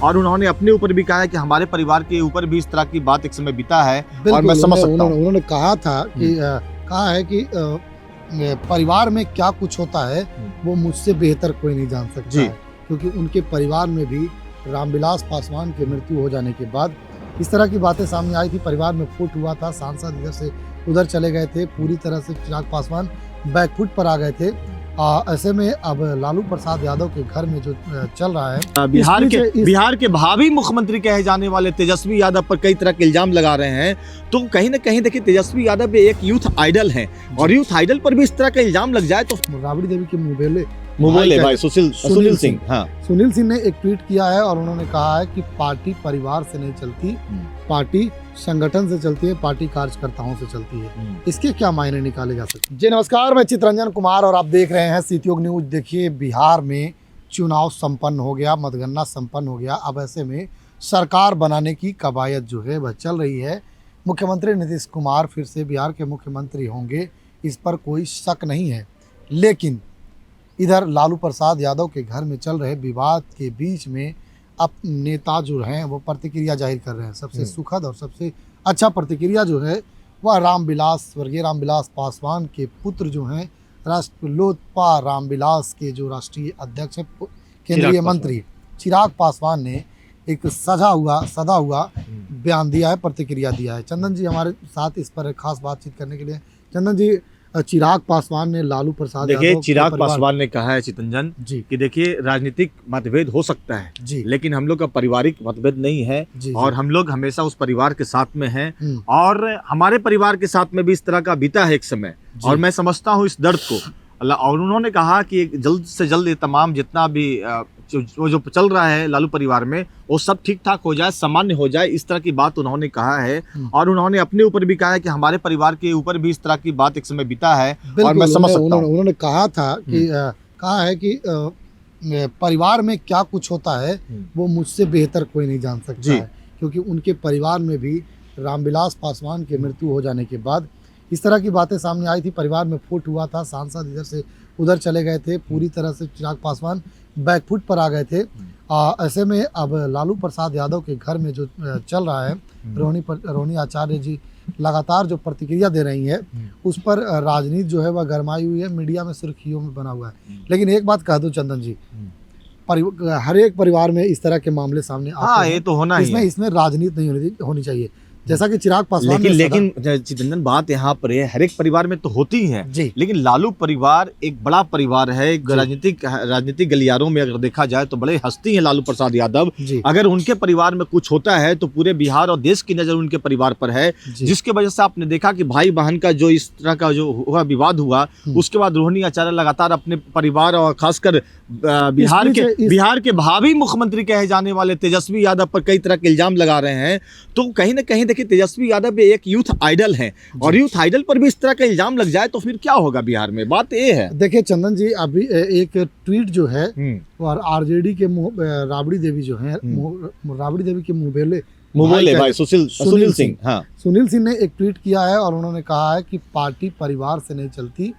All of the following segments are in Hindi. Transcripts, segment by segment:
और उन्होंने अपने ऊपर भी कहा है कि हमारे परिवार के ऊपर भी इस तरह की बात एक समय बीता है और मैं समझ सकता हूँ। उन्होंने कहा था कि कहा है कि परिवार में क्या कुछ होता है वो मुझसे बेहतर कोई नहीं जान सकता है, क्योंकि उनके परिवार में भी रामविलास पासवान की मृत्यु हो जाने के बाद इस तरह की बातें सामने आई थी। परिवार में फूट हुआ था, सांसद इधर से उधर चले गए थे, पूरी तरह से चिराग पासवान बैकफुट पर आ गए थे। ऐसे में अब लालू प्रसाद यादव के घर में जो चल रहा है, बिहार के भावी मुख्यमंत्री कहे जाने वाले तेजस्वी यादव पर कई तरह के इल्जाम लगा रहे हैं। तो कहीं ना कहीं देखिए, तेजस्वी यादव एक यूथ आइडल हैं और यूथ आइडल पर भी इस तरह का इल्जाम लग जाए तो राबड़ी देवी के मुबेले भाई सुनील सिंह, हाँ, सुनील सिंह ने एक ट्वीट किया है और उन्होंने कहा है कि पार्टी परिवार से नहीं चलती, पार्टी संगठन से चलती है, पार्टी कार्यकर्ताओं से चलती है। इसके क्या मायने निकाले जा सकते हैं? जी नमस्कार, मैं चितरंजन कुमार और आप देख रहे हैं सीटीओ न्यूज। देखिए, बिहार में चुनाव संपन्न हो गया, मतगणना संपन्न हो गया। अब ऐसे में सरकार बनाने की कवायद जो है वह चल रही है। मुख्यमंत्री नीतीश कुमार फिर से बिहार के मुख्यमंत्री होंगे, इस पर कोई शक नहीं है। लेकिन इधर लालू प्रसाद यादव के घर में चल रहे विवाद के बीच में अब नेता जो हैं वो प्रतिक्रिया जाहिर कर रहे हैं। सबसे सुखद और सबसे अच्छा प्रतिक्रिया जो है वह स्वर्गीय रामविलास पासवान के पुत्र जो हैं, लोजपा रामविलास के जो राष्ट्रीय अध्यक्ष है, केंद्रीय मंत्री चिराग पासवान ने एक सदा हुआ बयान दिया है, प्रतिक्रिया दिया है। चंदन जी हमारे साथ इस पर खास बातचीत करने के लिए। चंदन जी, चिराग पासवान ने लालू प्रसाद देखिए, चिराग पासवान ने कहा है चितरंजन जी कि देखिए, राजनीतिक मतभेद हो सकता है जी, लेकिन हम लोग का पारिवारिक मतभेद नहीं है जी, और हम लोग हमेशा उस परिवार के साथ में हैं और हमारे परिवार के साथ में भी इस तरह का बीता है एक समय और मैं समझता हूँ इस दर्द को। और उन्होंने कहा कि जल्द से जल्द ये तमाम जितना भी जो चल रहा है लालू परिवार में वो सब ठीक ठाक हो जाए, सामान्य हो जाए, इस तरह की बात उन्होंने कहा है। और उन्होंने अपने ऊपर भी कहा है कि हमारे परिवार के ऊपर भी इस तरह की बात एक समय बीता है और मैं समझ सकता हूँ। उन्होंने कहा था कि कहा है कि परिवार में क्या कुछ होता है वो मुझसे बेहतर कोई नहीं जान सकता है, क्योंकि उनके परिवार में भी रामविलास पासवान की मृत्यु हो जाने के बाद इस तरह की बातें सामने आई थी। परिवार में फूट हुआ था, सांसद इधर से उधर चले गए थे, पूरी तरह से चिराग पासवान बैकफुट पर आ गए थे। ऐसे में अब लालू प्रसाद यादव के घर में जो चल रहा है, रोहिणी आचार्य जी लगातार जो प्रतिक्रिया दे रही है उस पर राजनीति जो है वह गरमाई हुई है, मीडिया में सुर्खियों में बना हुआ है। लेकिन एक बात कह दूं चंदन जी, हर एक परिवार में इस तरह के मामले सामने आते हैं, ये तो होना ही है। इसमें राजनीति नहीं होनी चाहिए, जैसा कि चिराग पासवान लेकिन चितरंजन बात यहाँ पर है, हर एक परिवार में तो होती ही है, लेकिन लालू परिवार एक बड़ा परिवार है। राजनीतिक गलियारों में अगर देखा जाए तो बड़े हस्ती हैं लालू प्रसाद यादव। अगर उनके परिवार में कुछ होता है तो पूरे बिहार और देश की नजर उनके परिवार पर है, जिसके वजह से आपने देखा कि भाई बहन का जो इस तरह का जो हुआ विवाद हुआ, उसके बाद रोहिणी आचार्य लगातार अपने परिवार और खासकर बिहार के भावी मुख्यमंत्री कहे जाने वाले तेजस्वी यादव पर कई तरह के इल्जाम लगा रहे हैं। तो कहीं ना कहीं देखिए, तेजस्वी यादव एक यूथ आइडल हैं और यूथ आइडल पर भी इस तरह का इल्जाम लग जाए तो फिर क्या होगा बिहार में? बात ये है। देखिए चंदन जी, अभी एक ट्वीट जो है और आरजेडी के राबड़ी देवी जो है, राबड़ी देवी के मुबेले भाई सुनील सिंह, हाँ, सुनील सिंह ने एक ट्वीट किया है और उन्होंने कहा है कि पार्टी परिवार से नहीं चलती,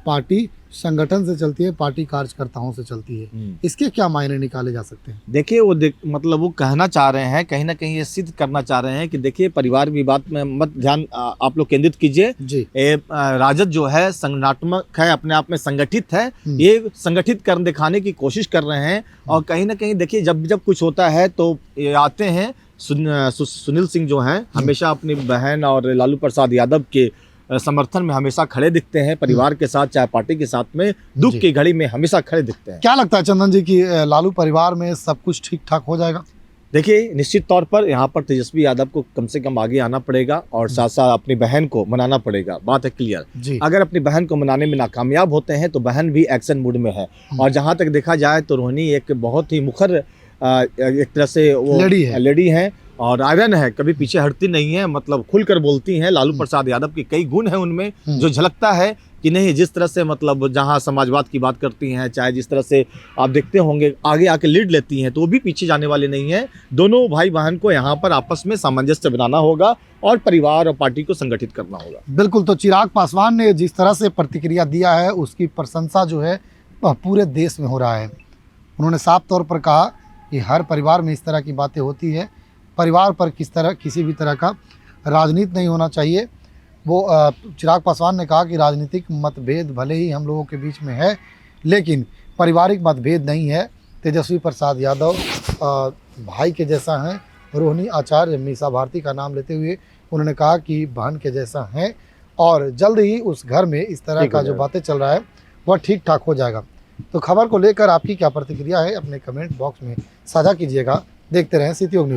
पार्टी संगठन से चलती है, पार्टी कार्यकर्ताओं से चलती है। इसके क्या मायने निकाले जा सकते हैं? देखिए, मतलब वो कहना चाह रहे हैं, कहीं ना कहीं ये सिद्ध करना चाह रहे हैं कि देखिए, परिवार विवाद में मत ध्यान आप लोग केंद्रित कीजिए। राजद जो है संगठनात्मक है, अपने आप में संगठित है, ये संगठित कर दिखाने की कोशिश कर रहे हैं। और कहीं ना कहीं देखिए, जब कुछ होता है तो ये आते हैं। सुनील सिंह जो हैं हमेशा अपनी बहन और लालू प्रसाद यादव के समर्थन में हमेशा खड़े दिखते हैं, परिवार के साथ चाहे पार्टी के साथ में दुख की घड़ी में हमेशा खड़े दिखते हैं। क्या लगता है चंदन जी कि लालू परिवार में सब कुछ ठीक ठाक हो जाएगा? देखिए, निश्चित तौर पर यहाँ पर तेजस्वी यादव को कम से कम आगे आना पड़ेगा और साथ साथ अपनी बहन को मनाना पड़ेगा। बात है क्लियर। अगर अपनी बहन को मनाने में नाकामयाब होते हैं तो बहन भी एक्शन मूड में है। और जहाँ तक देखा जाए तो रोहिणी एक बहुत ही मुखर एक तरह से वो लेडी है और आयरन है, कभी पीछे हटती नहीं है, मतलब खुलकर बोलती हैं। लालू प्रसाद यादव के कई गुण हैं उनमें जो झलकता है कि नहीं, जिस तरह से मतलब जहां समाजवाद की बात करती हैं, चाहे जिस तरह से आप देखते होंगे आगे आके लीड लेती हैं, तो वो भी पीछे जाने वाले नहीं हैं। दोनों भाई बहन को यहाँ पर आपस में सामंजस्य बनाना होगा और परिवार और पार्टी को संगठित करना होगा। बिल्कुल। तो चिराग पासवान ने जिस तरह से प्रतिक्रिया दिया है उसकी प्रशंसा जो है पूरे देश में हो रहा है। उन्होंने साफ तौर पर कहा कि हर परिवार में इस तरह की बातें होती है। परिवार पर किसी भी तरह का राजनीति नहीं होना चाहिए। वो चिराग पासवान ने कहा कि राजनीतिक मतभेद भले ही हम लोगों के बीच में है, लेकिन पारिवारिक मतभेद नहीं है। तेजस्वी प्रसाद यादव भाई के जैसा हैं। रोहिणी आचार्य मीसा भारती का नाम लेते हुए उन्होंने कहा कि बहन के जैसा हैं और जल्द ही उस घर में इस तरह का जो बातें चल रहा है वह ठीक ठाक हो जाएगा। तो खबर को लेकर आपकी क्या प्रतिक्रिया है, अपने कमेंट बॉक्स में साझा कीजिएगा। देखते रहें सिटी न्यूज़।